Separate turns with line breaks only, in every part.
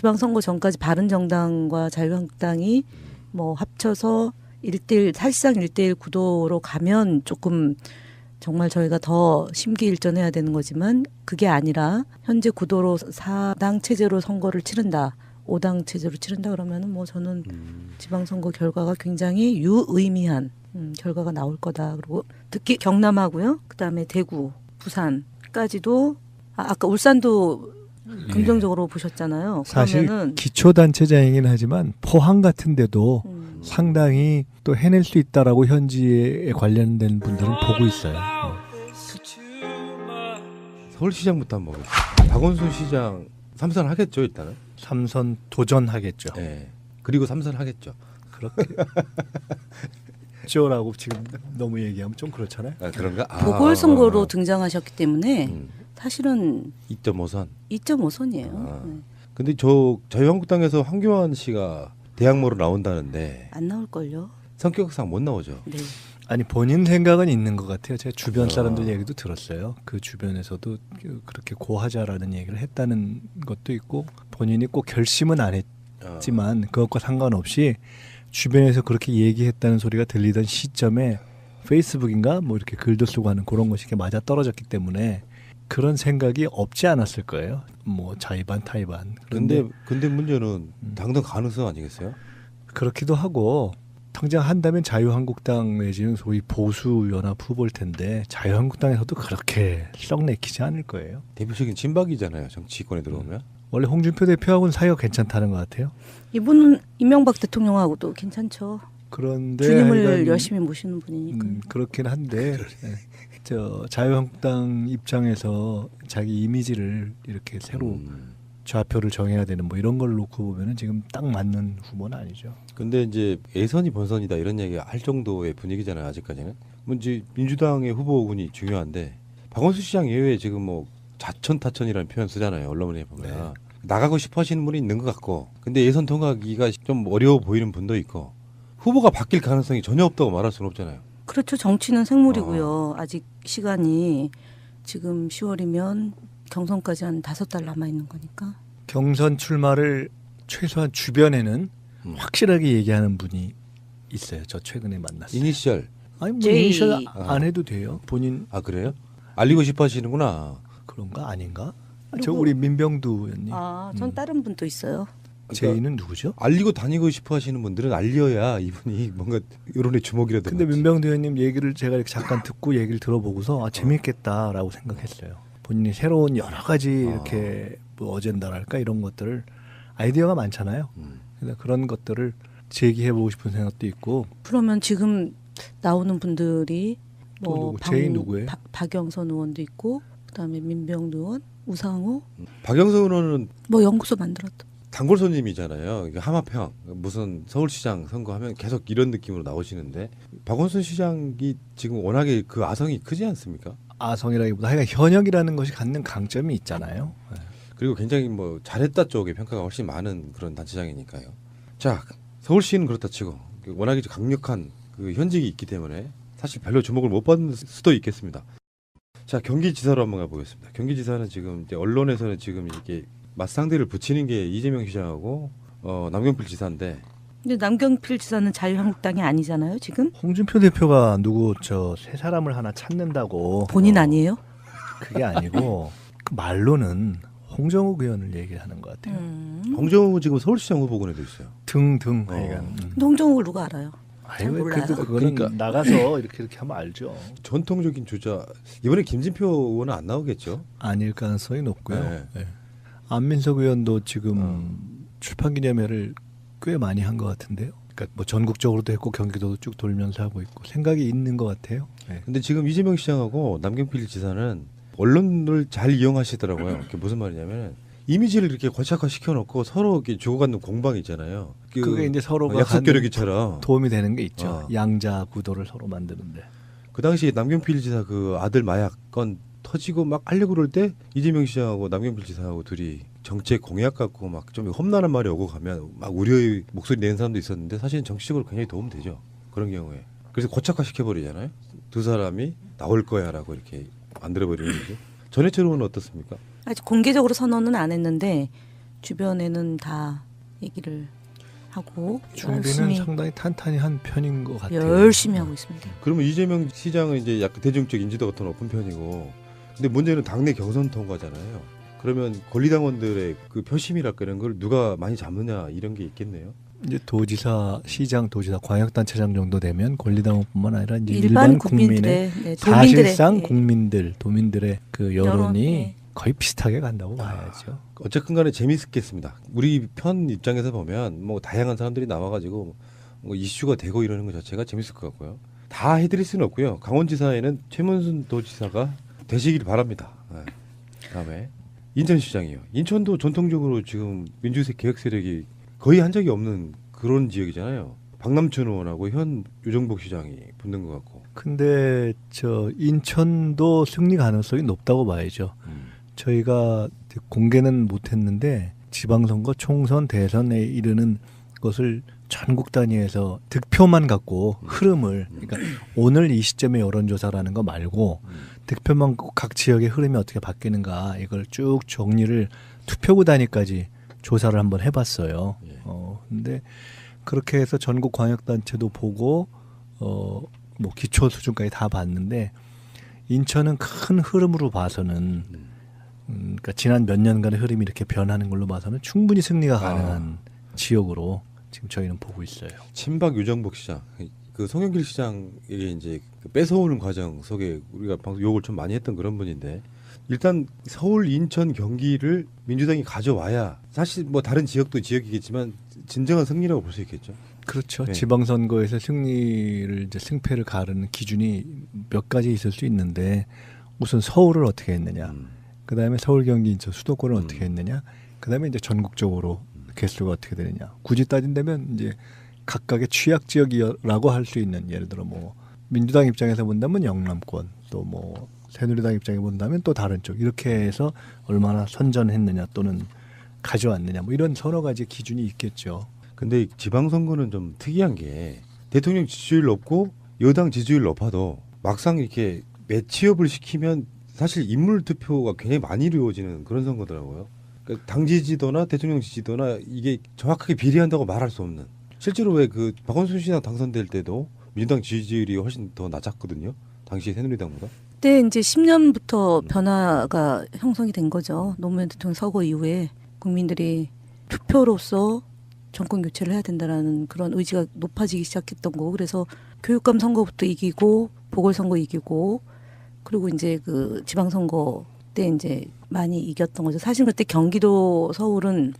지방선거 전까지 바른정당과 자유한국당이 뭐 합쳐서 1대1 사실상 1대1 구도로 가면 조금 정말 저희가 더 심기일전해야 되는 거지만 그게 아니라 현재 구도로 4당 체제로 선거를 치른다. 5당 체제로 치른다 그러면은 뭐 저는 지방선거 결과가 굉장히 유의미한 결과가 나올 거다. 그리고 특히 경남하고요. 그다음에 대구, 부산까지도 아까 울산도 긍정적으로 보셨잖아요.
사실
그러면은
기초단체장이긴 하지만 포항 같은 데도 상당히 또 해낼 수 있다라고 현지에 관련된 분들은 보고 있어요.
서울시장부터 한번 보겠습니다. 박원순 시장 3선 하겠죠 일단은.
3선 도전하겠죠.
네. 그리고 3선 하겠죠.
그렇게 라고 지금 너무 얘기하면 좀 그렇잖아요.
아, 그런가?
보궐선거로 등장하셨기 때문에 사실은
2.5선.
2.5선이에요. 네.
근데 저 자유한국당에서 황교안 씨가 대항모로 나온다는데
안 나올걸요.
성격상 못 나오죠.
네.
아니 본인 생각은 있는 것 같아요. 제가 주변 사람들 얘기도 들었어요. 그 주변에서도 그렇게 고하자라는 얘기를 했다는 것도 있고 본인이 꼭 결심은 안 했지만 그것과 상관없이 주변에서 그렇게 얘기했다는 소리가 들리던 시점에 페이스북인가 뭐 이렇게 글도 쓰고 하는 그런 것이 이렇게 맞아 떨어졌기 때문에 그런 생각이 없지 않았을 거예요. 뭐 자의반 타의반.
근데 문제는 당선 가능성 아니겠어요?
그렇기도 하고 당장한다면 자유한국당 내지는 소위 보수연합 후보일 텐데 자유한국당에서도 그렇게 썩 내키지 않을 거예요.
대표적인 친박이잖아요. 정치권에 들어오면.
원래 홍준표 대표하고는 사이가 괜찮다는 것 같아요.
이분은 이명박 대통령하고도 괜찮죠.
그런데
주님을 열심히 모시는 분이니까.
그렇긴 한데 저 자유한국당 입장에서 자기 이미지를 이렇게 새로 좌표를 정해야 되는 뭐 이런 걸 놓고 보면은 지금 딱 맞는 후보는 아니죠.
근데 이제 예선이 본선이다 이런 얘기 할 정도의 분위기잖아요. 아직까지는. 뭐 이제 민주당의 후보군이 중요한데 박원순 시장 예외에 지금 뭐 자천타천이라는 표현 쓰잖아요. 언론에 보면. 네. 나가고 싶어 하시는 분이 있는 것 같고 근데 예선 통과하기가 좀 어려워 보이는 분도 있고 후보가 바뀔 가능성이 전혀 없다고 말할 수는 없잖아요.
그렇죠. 정치는 생물이고요. 아직 시간이 지금 10월이면 경선까지 한 5달 남아있는 거니까.
경선 출마를 최소한 주변에는 확실하게 얘기하는 분이 있어요. 저 최근에 만났어요.
이니셜.
아니 뭐 이니셜 안 해도 돼요. 본인.
아 그래요? 알리고 싶어 하시는구나.
그런가 아닌가? 저 우리 민병두 의원님.
전 다른 분도 있어요.
제이는 누구죠?
알리고 다니고 싶어 하시는 분들은 알려야 이분이 뭔가 여론의 주목이라도.
근데 민병두 의원님 얘기를 제가 이렇게 잠깐 듣고 얘기를 들어보고서 재밌겠다라고 생각했어요. 본인이 새로운 여러 가지 이렇게 뭐 어젠다랄까 이런 것들을 아이디어가 많잖아요. 그래서 그런 것들을 제기해보고 싶은 생각도 있고.
그러면 지금 나오는 분들이 뭐
제이 누구예요?
박영선 의원도 있고 그다음에 민병두 의원, 우상호.
박영선 의원은
뭐 연구소 만들었다.
단골 손님이잖아요. 하마평 무슨 서울시장 선거하면 계속 이런 느낌으로 나오시는데 박원순 시장이 지금 워낙에 그 아성이 크지 않습니까?
아성이라기보다 하여간 현역이라는 것이 갖는 강점이 있잖아요.
그리고 굉장히 뭐 잘했다 쪽의 평가가 훨씬 많은 그런 단체장이니까요. 자, 서울시는 그렇다 치고 워낙에 강력한 그 현직이 있기 때문에 사실 별로 주목을 못 받는 수도 있겠습니다. 자, 경기지사로 한번 가보겠습니다. 경기지사는 지금 이제 언론에서는 지금 이렇게 맞상대를 붙이는 게 이재명 시장하고 남경필 지사인데.
근데 남경필 지사는 자유한국당이 아니잖아요, 지금?
홍준표 대표가 누구 저 세 사람을 하나 찾는다고.
본인 아니에요?
그게 아니고 그 말로는 홍정욱 의원을 얘기하는 것 같아요.
홍정욱 지금 서울시장 후보군에도 있어요.
등등.
근데 홍정욱을 누가 알아요? 잘 몰라요.
그러니까 나가서 이렇게 하면 알죠.
전통적인 주자. 이번에 김진표 의원은 안 나오겠죠?
아닐 가능성이 높고요.
네.
네. 안민석 의원도 지금 출판기념회를 꽤 많이 한 것 같은데요. 그러니까 뭐 전국적으로도 했고 경기도도 쭉 돌면서 하고 있고 생각이 있는 것 같아요. 네.
근데 지금 이재명 시장하고 남경필 지사는 언론을 잘 이용하시더라고요. 그게 무슨 말이냐면 이미지를 이렇게 고착화 시켜놓고 서로 이렇게 주고받는 공방이 있잖아요.
그게 이제 서로가
약속교류기처럼
도움이 되는 게 있죠. 양자 구도를 서로 만드는데.
그 당시에 남경필 지사 그 아들 마약 건 터지고 막 하려고 그럴 때 이재명 시장하고 남경필 지사하고 둘이 정책 공약 갖고 막 좀 험난한 말이 오고 가면 막 우려의 목소리 내는 사람도 있었는데 사실은 정치적으로 굉장히 도움되죠. 그런 경우에. 그래서 고착화 시켜버리잖아요. 두 사람이 나올 거야라고 이렇게 만들어버리는 거죠. 전해철 의원은 어떻습니까?
아직 공개적으로 선언은 안 했는데 주변에는 다 얘기를 하고
준비는
열심히
상당히 탄탄히 한 편인 것 같아요.
열심히 하고 있습니다.
그러면 이재명 시장은 이제 약간 대중적 인지도가 더 높은 편이고, 근데 문제는 당내 경선 통과잖아요. 그러면 권리당원들의 그 표심이랄까 이런 걸 누가 많이 잡느냐 이런 게 있겠네요.
이제 도지사, 시장, 도지사, 광역단체장 정도 되면 권리당원뿐만 아니라 이제
일반
국민의
국민들의 네,
사실상
도민들의
도민들의 그 여론이
네.
거의 비슷하게 간다고 봐야죠.
어쨌든 간에 재미있겠습니다. 우리 편 입장에서 보면 뭐 다양한 사람들이 나와가지고 뭐 이슈가 되고 이러는 것 자체가 재밌을 것 같고요. 다 해드릴 수는 없고요. 강원지사에는 최문순 도지사가 되시길 바랍니다. 네. 그다음에 인천시장이요. 인천도 전통적으로 지금 민주색 개혁 세력이 거의 한 적이 없는 그런 지역이잖아요. 박남춘 의원하고 현 유정복 시장이 붙는 것 같고.
근데 저 인천도 승리 가능성이 높다고 봐야죠. 저희가 공개는 못했는데 지방선거, 총선, 대선에 이르는 것을 전국 단위에서 득표만 갖고 흐름을, 그러니까 오늘 이 시점의 여론조사라는 거 말고 득표만 갖고 각 지역의 흐름이 어떻게 바뀌는가 이걸 쭉 정리를 투표구 단위까지 조사를 한번 해봤어요. 근데 그렇게 해서 전국 광역단체도 보고 뭐 기초 수준까지 다 봤는데 인천은 큰 흐름으로 봐서는 그러니까 지난 몇 년간의 흐름이 이렇게 변하는 걸로 봐서는 충분히 승리가 가능한 지역으로 지금 저희는 보고 있어요.
친박 유정복 시장, 그 송영길 시장에게 이제 그 뺏어오는 과정 속에 우리가 방송 욕을 좀 많이 했던 그런 분인데, 일단 서울, 인천, 경기를 민주당이 가져와야 사실 뭐 다른 지역도 지역이겠지만 진정한 승리라고 볼 수 있겠죠.
그렇죠.
네.
지방선거에서 승리를 이제 승패를 가르는 기준이 몇 가지 있을 수 있는데 우선 서울을 어떻게 했느냐, 그 다음에 서울, 경기, 인천 수도권을 어떻게 했느냐, 그 다음에 이제 전국적으로 개수가 어떻게 되느냐. 굳이 따진다면 이제 각각의 취약 지역이라고 할 수 있는, 예를 들어 뭐 민주당 입장에서 본다면 영남권, 또 뭐 새누리당 입장에 본다면 또 다른 쪽, 이렇게 해서 얼마나 선전했느냐 또는 가져왔느냐, 뭐 이런 서너 가지 기준이 있겠죠.
근데 지방선거는 좀 특이한 게 대통령 지지율 높고 여당 지지율 높아도 막상 이렇게 매치업을 시키면 사실 인물 투표가 굉장히 많이 이루어지는 그런 선거더라고요. 그러니까 당 지지도나 대통령 지지도나 이게 정확하게 비례한다고 말할 수 없는. 실제로 왜 그 박원순 시장 당선될 때도 민주당 지지율이 훨씬 더 낮았거든요. 당시 새누리당보다.
그때 이제 10년부터 변화가 형성이 된 거죠. 노무현 대통령 서거 이후에 국민들이 투표로서 정권 교체를 해야 된다라는 그런 의지가 높아지기 시작했던 거고, 그래서 교육감 선거부터 이기고 보궐선거 이기고, 그리고 이제 그 지방선거 때 이제 많이 이겼던 거죠. 사실 그때 경기도, 서울은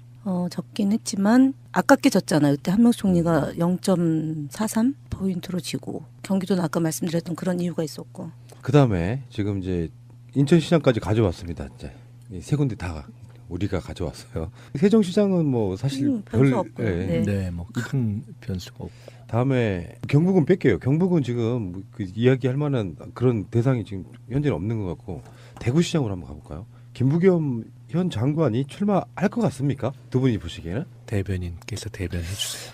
적긴 했지만 아깝게 졌잖아요. 그때 한명숙 총리가 0.43 포인트로 지고, 경기도는 아까 말씀드렸던 그런 이유가 있었고.
그 다음에 지금 이제 인천시장까지 가져왔습니다. 이제 세 군데 다 우리가 가져왔어요. 세종시장은 뭐 사실
변수 없고요.
예.
네.
네, 뭐 큰 변수가 없고.
다음에 경북은 뺄게요. 경북은 지금 그 이야기할 만한 그런 대상이 지금 현재는 없는 것 같고, 대구시장으로 한번 가볼까요? 김부겸 현 장관이 출마할 것 같습니까? 두 분이 보시기에는?
대변인께서 대변해 주세요.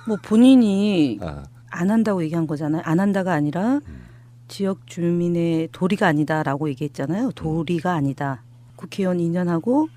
뭐 본인이
아,
안 한다고 얘기한 거잖아요. 안 한다가 아니라 지역 주민의 도리가 아니다라고 얘기했잖아요. 도리가 아니다. 국회의원 2년 하고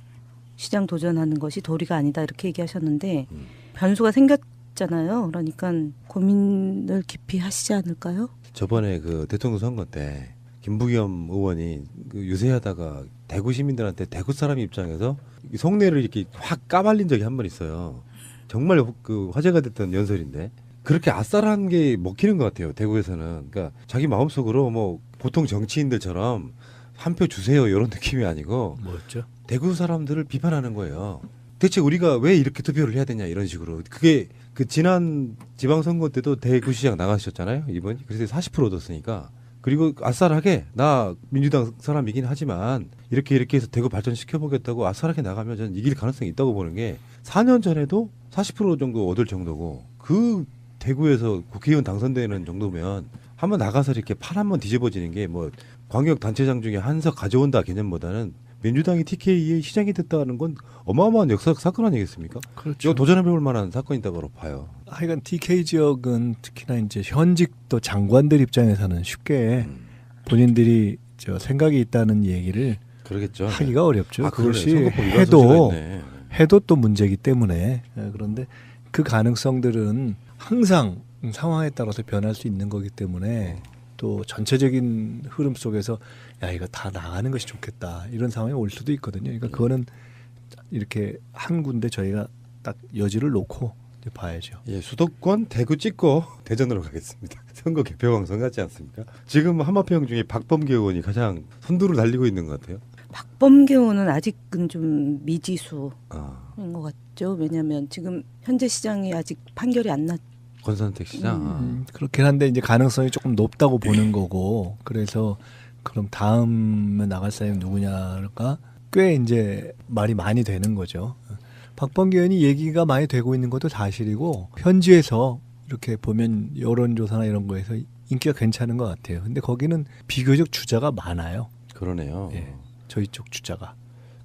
시장 도전하는 것이 도리가 아니다, 이렇게 얘기하셨는데 변수가 생겼잖아요. 그러니까 고민을 깊이 하시지 않을까요?
저번에 그 대통령 선거 때 김부겸 의원이 그 유세하다가 대구 시민들한테 대구 사람 입장에서 속내를 이렇게 확 까발린 적이 한 번 있어요. 정말 그 화제가 됐던 연설인데, 그렇게 아싸라는 게 먹히는 것 같아요. 대구에서는. 그러니까 자기 마음속으로 뭐 보통 정치인들처럼 한 표 주세요 이런 느낌이 아니고
뭐였죠?
대구 사람들을 비판하는 거예요. 대체 우리가 왜 이렇게 투표를 해야 되냐 이런 식으로. 그게 그 지난 지방선거 때도 대구시장 나가셨잖아요, 이번이. 그래서 40% 얻었으니까. 그리고 아싸하게 나 민주당 사람이긴 하지만 이렇게 해서 대구 발전시켜보겠다고 아싸하게 나가면 저는 이길 가능성이 있다고 보는 게, 4년 전에도 40% 정도 얻을 정도고, 그 대구에서 국회의원 당선되는 정도면 한번 나가서 이렇게 팔 한번 뒤집어지는 게 뭐 광역 단체장 중에 한석 가져온다 개념보다는 민주당이 TK의 시장이 됐다는 건 어마어마한 역사적 사건 아니겠습니까?
그렇죠.
이거 도전해볼 만한 사건이다고 봐요.
하여간 TK 지역은 특히나 이제 현직 또 장관들 입장에서는 쉽게 본인들이 저 생각이 있다는 얘기를
그러겠죠.
하기가 어렵죠.
아,
그것이
그러네. 선거법 위반
해도
소지가 있네.
해도 또 문제이기 때문에 그런데 그 가능성들은 항상 상황에 따라서 변할 수 있는 거기 때문에 또 전체적인 흐름 속에서 야 이거 다 나가는 것이 좋겠다 이런 상황이 올 수도 있거든요. 그러니까 그거는 이렇게 한 군데 저희가 딱 여지를 놓고 이제 봐야죠.
예, 수도권 대구 찍고 대전으로 가겠습니다. 선거 개표 방송 같지 않습니까? 지금 한마평 중에 박범계 의원이 가장 선두를 달리고 있는 것 같아요.
박범계 의원은 아직은 좀 미지수인
아,
것 같죠. 왜냐하면 지금 현재 시장이 아직 판결이 안 났.
권선택 시장.
그렇긴 한데 이제 가능성이 조금 높다고 보는 거고 그래서 그럼 다음에 나갈 사람이 누구냐가 꽤 이제 말이 많이 되는 거죠. 박범계 의원이 얘기가 많이 되고 있는 것도 사실이고 현지에서 이렇게 보면 여론조사나 이런 거에서 인기가 괜찮은 것 같아요. 근데 거기는 비교적 주자가 많아요.
그러네요.
예, 저희 쪽 주자가.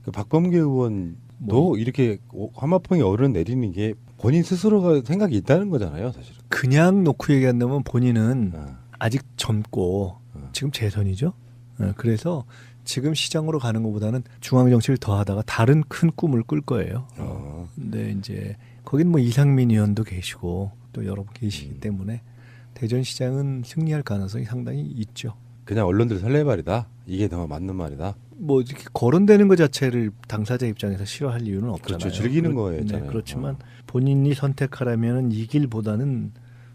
그 박범계 의원도
뭐.
이렇게 한마평에 어른 내리는 게 본인 스스로가 생각이 있다는 거잖아요, 사실은.
그냥 놓고 얘기한다면 본인은
아,
아직 젊고 지금 재선이죠. 그래서 지금 시장으로 가는 것보다는 중앙 정치를 더 하다가 다른 큰 꿈을 꿀 거예요. 근데 이제 거긴 뭐 이상민 의원도 계시고 또 여러 분 계시기 때문에 대전시장은 승리할 가능성이 상당히 있죠.
그냥 언론들 설레발이다. 이게 더 맞는 말이다.
뭐 이렇게 거론되는 것 자체를 당사자 입장에서 싫어할 이유는 없잖아요.
그렇죠. 즐기는 거였잖아요.
네, 그렇지만 본인이 선택하라면 이 길보다는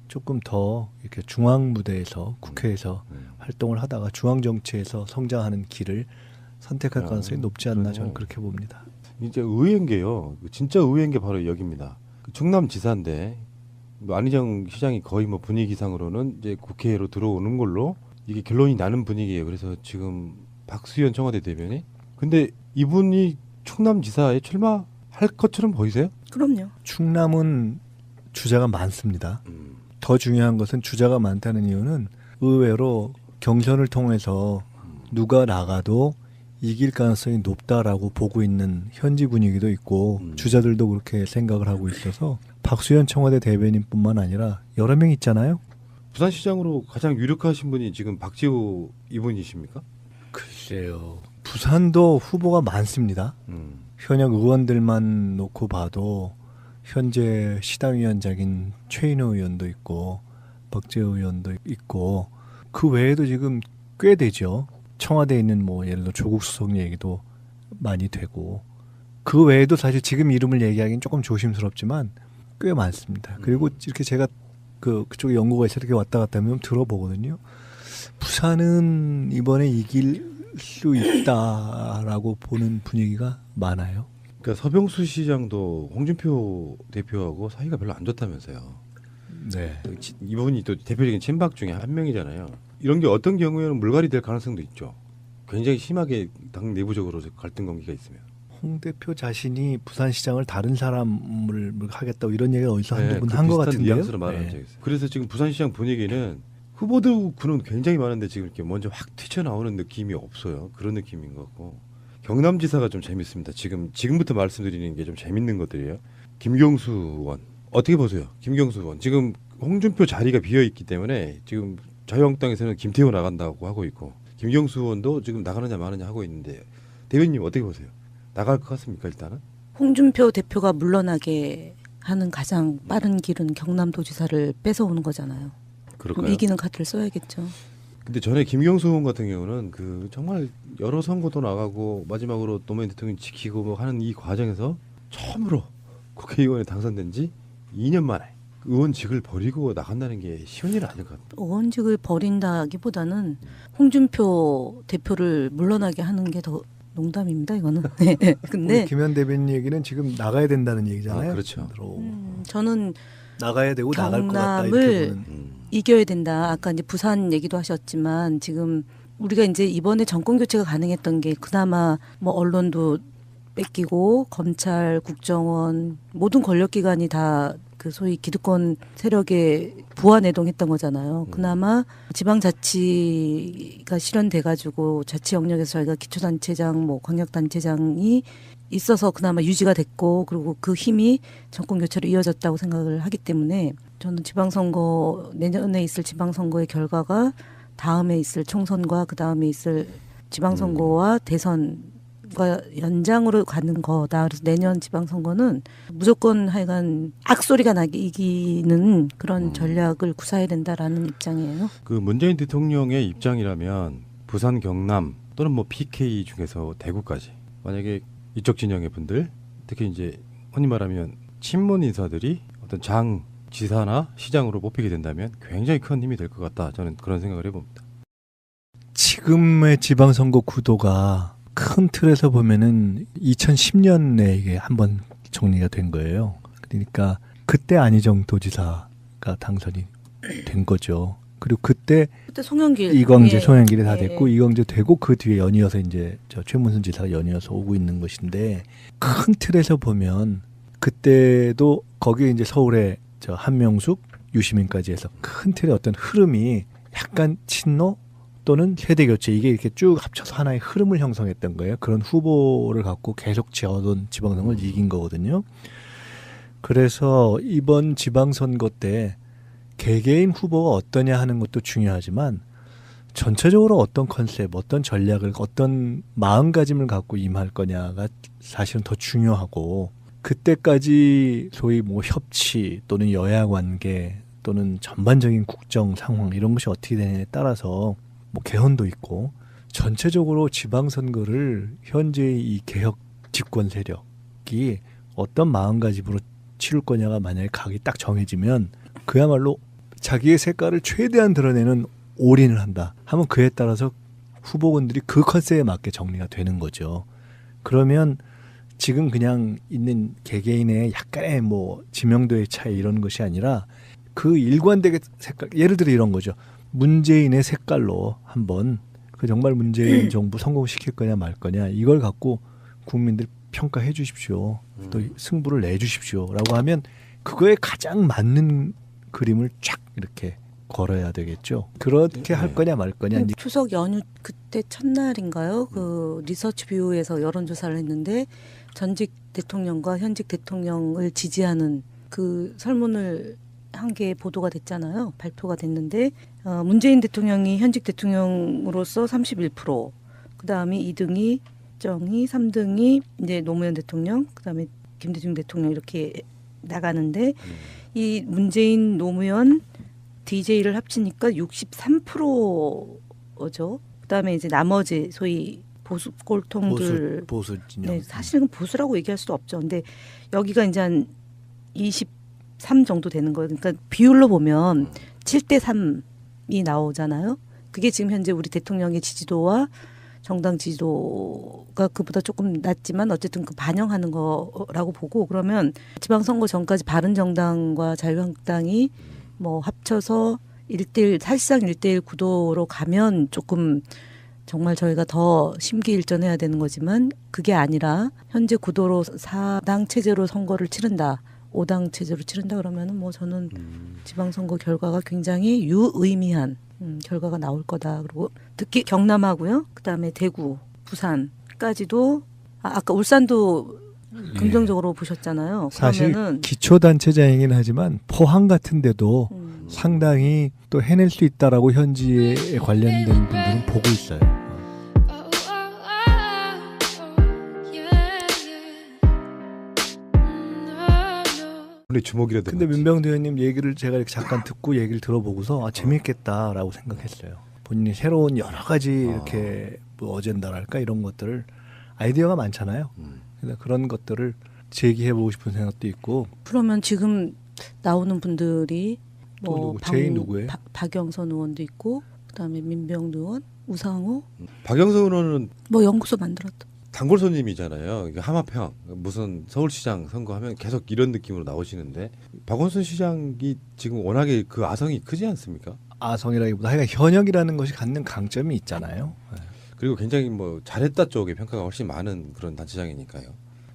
조금 더 이렇게 중앙 무대에서 국회에서 활동을 하다가 중앙 정치에서 성장하는 길을 선택할 가능성이 높지 않나 저는 그렇게 봅니다.
이제 의외인 게요. 진짜 의외인 게 바로 여기입니다. 그 충남지사인데 뭐 안희정 시장이 거의 뭐 분위기상으로는 이제 국회로 들어오는 걸로 이게 결론이 나는 분위기예요. 그래서 지금 박수현 청와대 대변인 근데 이분이 충남지사에 출마할 것처럼 보이세요?
그럼요.
충남은 주자가 많습니다. 더 중요한 것은 주자가 많다는 이유는 의외로 경선을 통해서 누가 나가도 이길 가능성이 높다라고 보고 있는 현지 분위기도 있고 주자들도 그렇게 생각을 하고 있어서 박수현 청와대 대변인뿐만 아니라 여러 명 있잖아요.
부산시장으로 가장 유력하신 분이 지금 박지호 이분이십니까?
글쎄요. 부산도 후보가 많습니다. 현역 의원들만 놓고 봐도 현재 시당위원장인 최인호 의원도 있고 박재호 의원도 있고 그 외에도 지금 꽤 되죠. 청와대에 있는 뭐 예를 들어 조국 수석 얘기도 많이 되고 그 외에도 사실 지금 이름을 얘기하기는 조금 조심스럽지만 꽤 많습니다. 그리고 이렇게 제가 그쪽에 연구가 있어 이렇게 왔다 갔다 하면 들어보거든요. 부산은 이번에 이길 수 있다라고 보는 분위기가 많아요.
그러니까 서병수 시장도 홍준표 대표하고 사이가 별로 안 좋다면서요.
네.
이분이 또 대표적인 친박 중에 한 명이잖아요. 이런 게 어떤 경우에는 물갈이 될 가능성도 있죠. 굉장히 심하게 당 내부적으로 갈등 관계가 있으면.
홍 대표 자신이 부산시장을 다른 사람을 하겠다고 이런 얘기가 어디서
네,
한두 분 한 것 같은데요.
뉘앙스로 말하는 적이 있어요. 그래서 지금 부산시장 분위기는 후보들 군은 굉장히 많은데 지금 이렇게 먼저 확 튀쳐나오는 느낌이 없어요. 그런 느낌인 것 같고. 경남지사가 좀 재밌습니다. 지금부터 말씀드리는 게 좀 재밌는 것들이에요. 김경수 의원 어떻게 보세요? 김경수 의원 지금 홍준표 자리가 비어 있기 때문에 지금 자유한국당에서는 김태호 나간다고 하고 있고 김경수 의원도 지금 나가느냐 마느냐 하고 있는데 대변인님 어떻게 보세요? 나갈 것 같습니까 일단은?
홍준표 대표가 물러나게 하는 가장 빠른 길은 경남도지사를 뺏어오는 거잖아요. 그럼
그럴까요?
이기는 카드를 써야겠죠.
근데 전에 김경수 의원 같은 경우는 그 정말 여러 선거도 나가고 마지막으로 노무현 대통령 지키고 뭐 하는 이 과정에서 처음으로 국회의원에 당선된 지 2년 만에 의원직을 버리고 나간다는 게 쉬운 일은 아닐 것 같아요.
의원직을 버린다기보다는 홍준표 대표를 물러나게 하는 게 더 농담입니다. 이거는. 네. 근데
김현 대변인 얘기는 지금 나가야 된다는 얘기잖아요.
아, 그렇죠.
저는
나가야 되고 나갈 것 같다 이렇게
경남을
보는.
이겨야 된다. 아까 이제 부산 얘기도 하셨지만 지금 우리가 이제 이번에 정권 교체가 가능했던 게 그나마 뭐 언론도 뺏기고 검찰, 국정원 모든 권력기관이 다 그 소위 기득권 세력에 부안해동했던 거잖아요. 그나마 지방자치가 실현돼가지고 자치 영역에서 저희가 기초단체장, 뭐 광역단체장이 있어서 그나마 유지가 됐고 그리고 그 힘이 정권 교체로 이어졌다고 생각을 하기 때문에 저는 지방선거 내년에 있을 지방선거의 결과가 다음에 있을 총선과 그 다음에 있을 지방선거와 대선을 연장으로 가는 거다. 그래서 내년 지방선거는 무조건 하여간 악소리가 나게 이기는 그런 전략을 구사해야 된다라는 입장이에요.
그 문재인 대통령의 입장이라면 부산, 경남 또는 뭐 PK 중에서 대구까지 만약에 이쪽 진영의 분들 특히 이제 흔히 말하면 친문 인사들이 어떤 장 지사나 시장으로 뽑히게 된다면 굉장히 큰 힘이 될 것 같다. 저는 그런 생각을 해봅니다.
지금의 지방선거 구도가 큰 틀에서 보면은 2010년에 이게 한번 정리가 된 거예요. 그러니까 그때 안희정 도지사가 당선이 된 거죠. 그리고 그때
송영길,
이광재, 송영길이 다 됐고
예.
이광재 되고 그 뒤에 연이어서 이제 저 최문순 지사가 연이어서 오고 있는 것인데 큰 틀에서 보면 그때도 거기에 이제 서울에 저 한명숙, 유시민까지 해서 큰 틀의 어떤 흐름이 약간 친노 또는 세대교체 이게 이렇게 쭉 합쳐서 하나의 흐름을 형성했던 거예요. 그런 후보를 갖고 계속 지어온 지방선거를 이긴 거거든요. 그래서 이번 지방선거 때 개개인 후보가 어떠냐 하는 것도 중요하지만 전체적으로 어떤 컨셉, 어떤 전략을, 어떤 마음가짐을 갖고 임할 거냐가 사실은 더 중요하고 그때까지 소위 뭐 협치 또는 여야 관계 또는 전반적인 국정 상황 이런 것이 어떻게 되느냐에 따라서 뭐 개헌도 있고 전체적으로 지방선거를 현재의 이 개혁 집권 세력이 어떤 마음가짐으로 치를 거냐가 만약에 각이 딱 정해지면 그야말로 자기의 색깔을 최대한 드러내는 올인을 한다 하면 그에 따라서 후보군들이 그 컨셉에 맞게 정리가 되는 거죠. 그러면 지금 그냥 있는 개개인의 약간의 뭐 지명도의 차이 이런 것이 아니라 그 일관되게 색깔, 예를 들어 이런 거죠. 문재인의 색깔로 한번 그 정말 문재인 정부 성공시킬 거냐 말 거냐 이걸 갖고 국민들 평가해 주십시오. 또 승부를 내 주십시오라고 하면 그거에 가장 맞는 그림을 쫙 이렇게 걸어야 되겠죠. 그렇게 할 거냐 말 거냐.
추석 연휴 그때 첫날인가요? 그 리서치뷰에서 여론조사를 했는데 전직 대통령과 현직 대통령을 지지하는 그 설문을 한 게 보도가 됐잖아요. 발표가 됐는데 문재인 대통령이 현직 대통령으로서 31%, 그다음에 2등이 정의, 3등이 이제 노무현 대통령, 그다음에 김대중 대통령 이렇게 나가는데 이 문재인, 노무현, DJ를 합치니까 63%죠. 그다음에 이제 나머지 소위 보수 꼴통들
보수 진영.
네, 사실은 보수라고 얘기할 수도 없죠. 근데 여기가 이제 한 23 정도 되는 거예요. 그러니까 비율로 보면 7대 3이 나오잖아요. 그게 지금 현재 우리 대통령의 지지도와 정당 지지도가 그보다 조금 낮지만 어쨌든 그 반영하는 거라고 보고 그러면 지방선거 전까지 바른정당과 자유한국당이 뭐 합쳐서 1대1 사실상 1대1 구도로 가면 조금 정말 저희가 더 심기일전해야 되는 거지만 그게 아니라 현재 구도로 4당 체제로 선거를 치른다. 5당 체제로 치른다 그러면은 뭐 저는 지방선거 결과가 굉장히 유의미한 결과가 나올 거다. 그리고 특히 경남하고요. 그다음에 대구, 부산까지도 아까 울산도 긍정적으로 보셨잖아요.
사실
그러면은
기초단체장이긴 하지만 포항 같은 데도 상당히 또 해낼 수 있다라고 현지에 관련된 분들은 보고 있어요.
우리 주목이라도.
근데 민병대 의원님 얘기를 제가 이렇게 잠깐 듣고 얘기를 들어보고서 재밌겠다라고 생각했어요. 본인이 새로운 여러 가지 이렇게 뭐 어젠다랄까 이런 것들을 아이디어가 많잖아요. 그래서 그런 것들을 제기해보고 싶은 생각도 있고.
그러면 지금 나오는 분들이
또
뭐
누구? 제이 누구예요?
박영선 의원도 있고 그다음에 민병 의원, 우상호
박영선 의원은
뭐 연구소 만들었다.
단골 손님이잖아요. 이게 하마평 무슨 서울시장 선거하면 계속 이런 느낌으로 나오시는데 박원순 시장이 지금 워낙에 그 아성이 크지 않습니까?
아성이라기보다 하여간 현역이라는 것이 갖는 강점이 있잖아요.
그리고 굉장히 뭐 잘했다 쪽의 평가가 훨씬 많은 그런 단체장이니까요.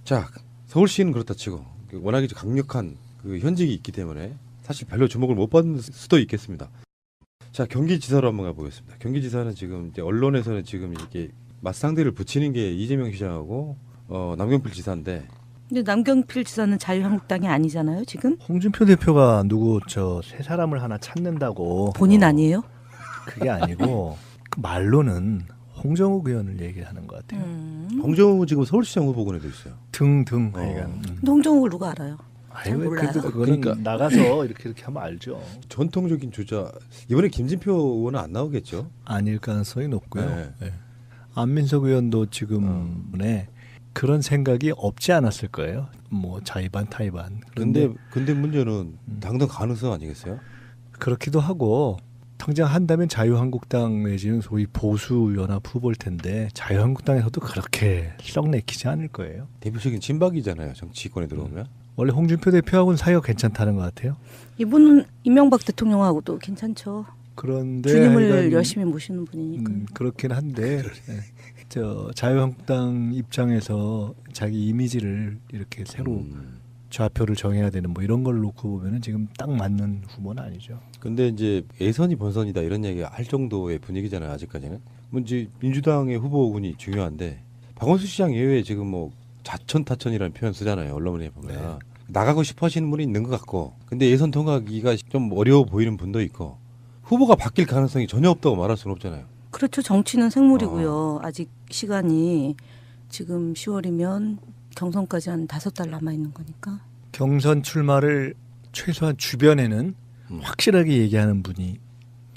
자, 서울시는 그렇다 치고 워낙에 강력한 그 현직이 있기 때문에 사실 별로 주목을 못 받는 수도 있겠습니다. 자, 경기지사로 한번 가보겠습니다. 경기지사는 지금 이제 언론에서는 지금 이렇게 맞상대를 붙이는 게 이재명 시장하고 남경필 지사인데.
근데 남경필 지사는 자유한국당이 아니잖아요, 지금?
홍준표 대표가 누구 저 세 사람을 하나 찾는다고.
본인 아니에요?
그게 아니고 그 말로는 홍정욱 의원을 얘기하는 것 같아요.
홍정욱 지금 서울시장 후보군에도 있어요.
등등.
근데 홍정욱을 누가 알아요? 잘
아유,
몰라요.
그래도 그거는
그러니까.
나가서 이렇게 하면 알죠.
전통적인 주자. 이번에 김진표 의원은 안 나오겠죠?
아닐 가능성이 높고요.
네.
네. 안민석 의원도 지금에 그런 생각이 없지 않았을 거예요. 뭐 자의반 타의반.
근데 문제는 당선 가능성 아니겠어요?
그렇기도 하고 당장 한다면 자유한국당 내지는 소위 보수연합 후보일 텐데 자유한국당에서도 그렇게 썩 내키지 않을 거예요.
대표적인 친박이잖아요. 정치권에 들어오면.
원래 홍준표 대표하고는 사이가 괜찮다는 것 같아요.
이분은 이명박 대통령하고도 괜찮죠.
그런데
주님을
하여간,
열심히 모시는 분이니까.
그렇긴 한데 저 자유한국당 입장에서 자기 이미지를 이렇게 새로 좌표를 정해야 되는 뭐 이런 걸 놓고 보면은 지금 딱 맞는 후보는 아니죠.
근데 이제 예선이 본선이다 이런 얘기 할 정도의 분위기잖아요. 아직까지는. 문제 민주당의 후보군이 중요한데 박원순 시장 예외에 지금 뭐 자천타천이라는 표현 쓰잖아요. 언론에 보면.
네.
나가고 싶어 하시는 분이 있는 것 같고 근데 예선 통과하기가 좀 어려워 보이는 분도 있고 후보가 바뀔 가능성이 전혀 없다고 말할 수는 없잖아요.
그렇죠. 정치는 생물이고요. 아직 시간이 지금 10월이면 경선까지 한 5달 남아 있는 거니까.
경선 출마를 최소한 주변에는 확실하게 얘기하는 분이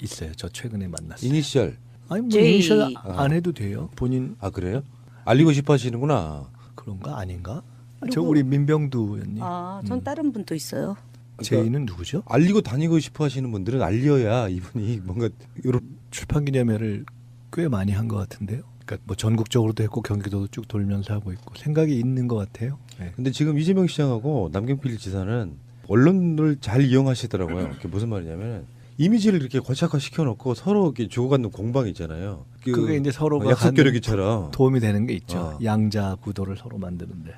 있어요. 저 최근에 만났어요.
이니셜.
아니 뭐
J.
이니셜 안 해도 돼요. 본인
아 그래요? 알리고 싶어 하시는구나.
그런가 아닌가?
누구?
저 우리 민병두 의원님.
전 다른 분도 있어요.
제이는 누구죠?
알리고 다니고 싶어 하시는 분들은 알려야 이분이 뭔가 이런
출판 기념회를 꽤 많이 한 것 같은데요. 그러니까 뭐 전국적으로도 했고 경기도도 쭉 돌면서 하고 있고 생각이 있는 것 같아요. 네.
근데 지금 이재명 시장하고 남경필 지사는 언론을 잘 이용하시더라고요. 그게 무슨 말이냐면 이미지를 이렇게 고착화 시켜놓고 서로 이렇게 주고받는 공방이 있잖아요.
그게 이제 서로가
약속 겨루기처럼.
도움이 되는 게 있죠.
어.
양자 구도를 서로 만드는데.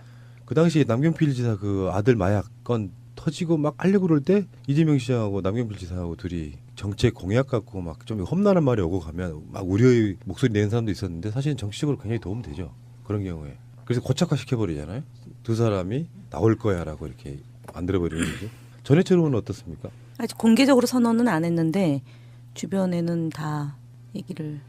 그 당시에 남경필 지사 그 아들 마약 건 터지고 막 하려고 그럴 때 이재명 시장하고 남경필 지사하고 둘이 정책 공약 갖고 막 좀 험난한 말이 오고 가면 막 우려의 목소리 내는 사람도 있었는데 사실은 정치적으로 굉장히 도움 되죠. 그런 경우에. 그래서 고착화 시켜버리잖아요. 두 사람이 나올 거야라고 이렇게 만들어버리는 거죠. 전해철은 어떻습니까?
아직 공개적으로 선언은 안 했는데 주변에는 다 얘기를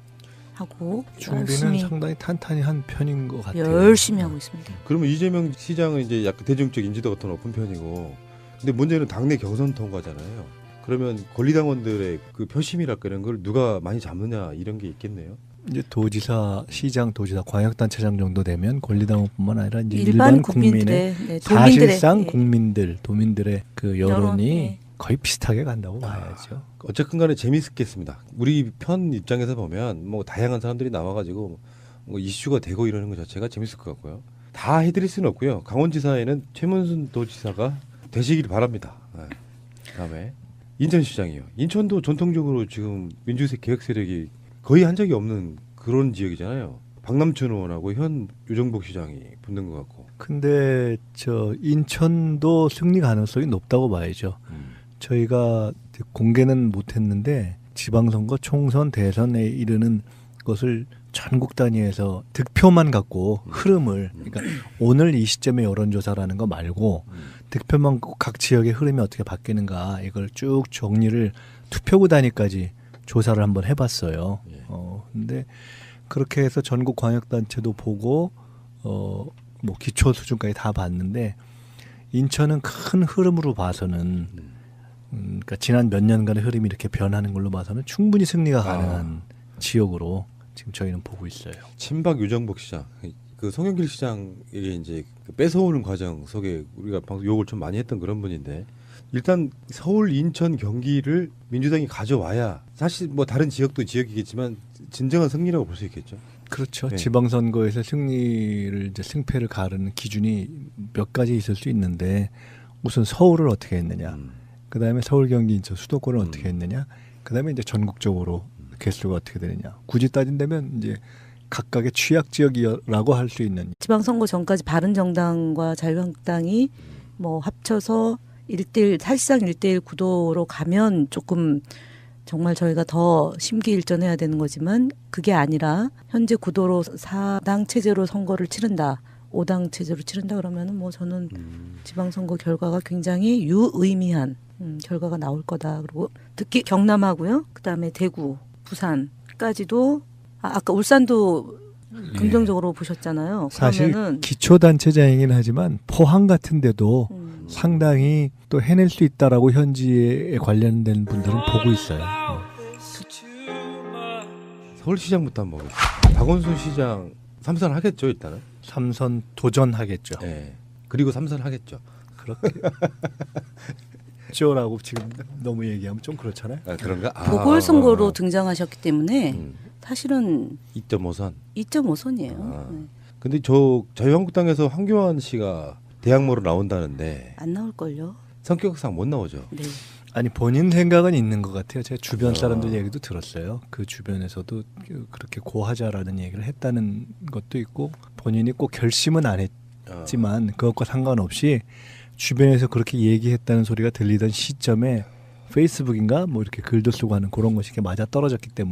하고
준비는
열심히
상당히 탄탄히 한 편인 것 같아요.
열심히 하고 있습니다.
그러면 이재명 시장은 이제 약간 대중적 인지도가 더 높은 편이고 근데 문제는 당내 경선 통과잖아요. 그러면 권리당원들의 그 표심이랄까 이런 걸 누가 많이 잡느냐 이런 게 있겠네요.
이제 도지사, 시장, 도지사, 광역단체장 정도 되면 권리당원뿐만 아니라 이제
일반
일반 국민의
국민들의
사실상
도민들의
도민들의 그
여론,
여론이
네.
거의 비슷하게 간다고 봐야죠.
어쨌든 간에 재미있겠습니다. 우리 편 입장에서 보면 뭐 다양한 사람들이 나와가지고 뭐 이슈가 되고 이러는 것 자체가 재밌을 것 같고요. 다 해드릴 수는 없고요. 강원지사에는 최문순 도지사가 되시길 바랍니다. 네. 그다음에 인천시장이요. 인천도 전통적으로 지금 민주색 개혁 세력이 거의 한 적이 없는 그런 지역이잖아요. 박남춘 의원하고 현 유정복 시장이 붙는 것 같고.
근데 저 인천도 승리 가능성이 높다고 봐야죠. 저희가 공개는 못했는데 지방선거, 총선, 대선에 이르는 것을 전국 단위에서 득표만 갖고 흐름을 그러니까 오늘 이 시점의 여론조사라는 거 말고 득표만 갖고 각 지역의 흐름이 어떻게 바뀌는가 이걸 쭉 정리를 투표구 단위까지 조사를 한번 해봤어요.
예.
근데 그렇게 해서 전국 광역단체도 보고 뭐 기초 수준까지 다 봤는데 인천은 큰 흐름으로 봐서는 그러니까 지난 몇 년간의 흐름이 이렇게 변하는 걸로 봐서는 충분히 승리가 가능한 지역으로 지금 저희는 보고 있어요.
친박 유정복 시장, 그 송영길 시장에게 이제 그 뺏어오는 과정 속에 우리가 방송 욕을 좀 많이 했던 그런 분인데 일단 서울, 인천, 경기를 민주당이 가져와야 사실 뭐 다른 지역도 지역이겠지만 진정한 승리라고 볼 수 있겠죠.
그렇죠.
네.
지방선거에서 승리를 이제 승패를 가르는 기준이 몇 가지 있을 수 있는데 우선 서울을 어떻게 했느냐, 그다음에 서울, 경기, 인천 수도권을 어떻게 했느냐, 그다음에 이제 전국적으로 개수가 어떻게 되느냐. 굳이 따진다면 이제 각각의 취약 지역이라고 할 수 있는.
지방선거 전까지 바른정당과 자유한국당이 뭐 합쳐서 1대1 사실상 1대1 구도로 가면 조금 정말 저희가 더 심기일전해야 되는 거지만 그게 아니라 현재 구도로 4당 체제로 선거를 치른다. 5당 체제로 치른다 그러면은 뭐 저는 지방선거 결과가 굉장히 유의미한 결과가 나올 거다. 그리고 특히 경남하고요. 그다음에 대구, 부산까지도 아까 울산도
예.
긍정적으로 보셨잖아요.
사실
그러면은
기초단체장이긴 하지만 포항 같은 데도
음,
상당히 또 해낼 수 있다라고 현지에 관련된 분들은 보고 있어요.
서울시장부터 한번 보겠습니다. 박원순 시장 3선 하겠죠 일단은.
3선 도전하겠죠.
예. 그리고 3선 하겠죠.
그렇게 쪼라고 지금 너무 얘기하면 좀 그렇잖아요.
아, 그런가?
보궐선거로 등장하셨기 때문에
음.
사실은
2.5선.
2.5선이에요.
아. 근데 저 자유한국당에서 황교안 씨가 대학모로 나온다는데
안 나올걸요.
성격상 못 나오죠.
네.
아니 본인 생각은 있는 것 같아요. 제가 주변 사람들 얘기도 들었어요. 그 주변에서도 그렇게 고하자라는 얘기를 했다는 것도 있고 본인이 꼭 결심은 안 했지만 그것과 상관없이 주변에서 그렇게 얘기했다는 소리가 들리던 시점에 페이스북인가 뭐 이렇게 글도 쓰고 하는 그런 것이 맞아 떨어졌기 때문에